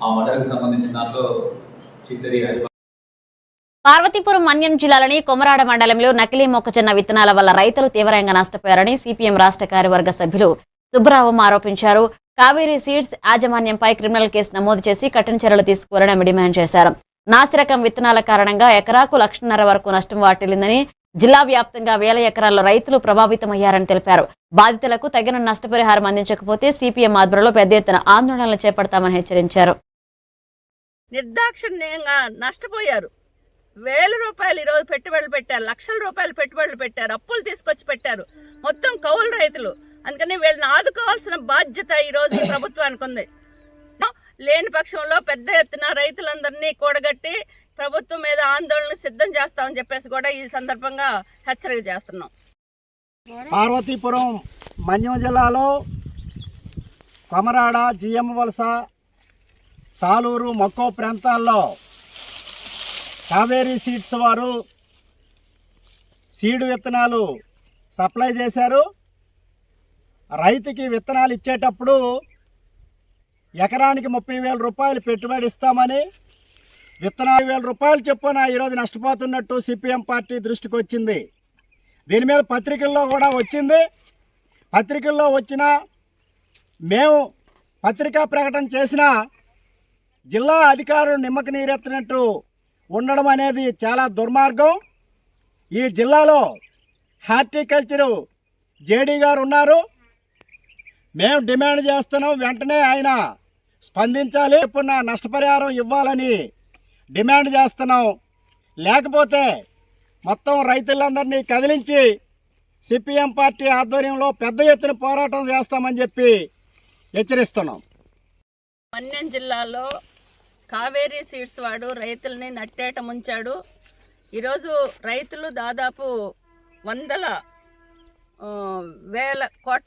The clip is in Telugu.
ఆ మర్డర్కి సంబంధించిన దాంట్లో చిత్తరి పార్వతీపురం మన్యం జిల్లాలోని కొమరాడ మండలంలో నకిలీ మొక్కజొన్న విత్తనాల వల్ల రైతులు తీవ్రంగా నష్టపోయారని సిపిఎం రాష్ట్ర కార్యవర్గ సభ్యులు సుబ్బరావు ఆరోపించారు. కావేరీ సీడ్స్ యాజమాన్యంపై క్రిమినల్ కేసు నమోదు చేసి కఠిన చర్యలు తీసుకోవాలని డిమాండ్ చేశారు. నాసిరకం విత్తనాల కారణంగా ఎకరాకు 1.5 లక్షల వరకు నష్టం వాటిల్లిందని, జిల్లా వ్యాప్తంగా వేల ఎకరాల్లో రైతులు ప్రభావితమయ్యారని తెలిపారు. బాధితులకు తగిన నష్టపరిహారం అందించకపోతే సిపిఎం ఆధ్వర్యంలో పెద్ద ఎత్తున ఆందోళనలు చేపడతామని హెచ్చరించారు. నిర్దాక్షిణ్యంగా నష్టపోయారు. వేల రూపాయలు ఈరోజు పెట్టుబడులు పెట్టారు, లక్షల రూపాయలు పెట్టుబడులు పెట్టారు, అప్పులు తీసుకొచ్చి పెట్టారు. మొత్తం కౌలు రైతులు. అందుకని వీళ్ళని ఆదుకోవాల్సిన బాధ్యత ఈరోజు ఈ ప్రభుత్వానికి ఉంది. లేని పక్షంలో పెద్ద ఎత్తున రైతులందరినీ కూడగట్టి ప్రభుత్వం మీద ఆందోళన సిద్ధం చేస్తామని చెప్పేసి కూడా ఈ సందర్భంగా హెచ్చరిక చేస్తున్నాం. పార్వతీపురం మన్యం జిల్లాలో కొమరాడ, జిఎం వలస, సాలూరు, మక్కో ప్రాంతాల్లో కావేరీ సీడ్స్ వారు సీడ్ విత్తనాలు సప్లై చేశారు. రైతుకి విత్తనాలు ఇచ్చేటప్పుడు ఎకరానికి 30,000 రూపాయలు పెట్టుబడి ఇస్తామని, విత్తనాలు 1,000 రూపాయలు చొప్పున ఈరోజు నష్టపోతున్నట్టు సిపిఎం పార్టీ దృష్టికి వచ్చింది. దీని మీద పత్రికల్లో కూడా వచ్చింది. పత్రికల్లో వచ్చిన మేము పత్రికా ప్రకటన చేసిన జిల్లా అధికారులు నిమ్మక నీరెత్తినట్టు ఉండడం అనేది చాలా దుర్మార్గం. ఈ జిల్లాలో హార్టికల్చరు జేడీ గారు ఉన్నారు. మేము డిమాండ్ చేస్తున్నాం, వెంటనే ఆయన స్పందించాలి, ఇప్పుడు నష్టపరిహారం ఇవ్వాలని డిమాండ్ చేస్తున్నాం. లేకపోతే మొత్తం రైతులందరినీ కదిలించి సిపిఎం పార్టీ ఆధ్వర్యంలో పెద్ద ఎత్తున పోరాటం చేస్తామని చెప్పి హెచ్చరిస్తున్నాం. మన్యం జిల్లాలో కావేరీ సీడ్స్ వాడు రైతుల్ని నట్టేట ముంచాడు. ఈరోజు రైతులు దాదాపు వేల కోట్ల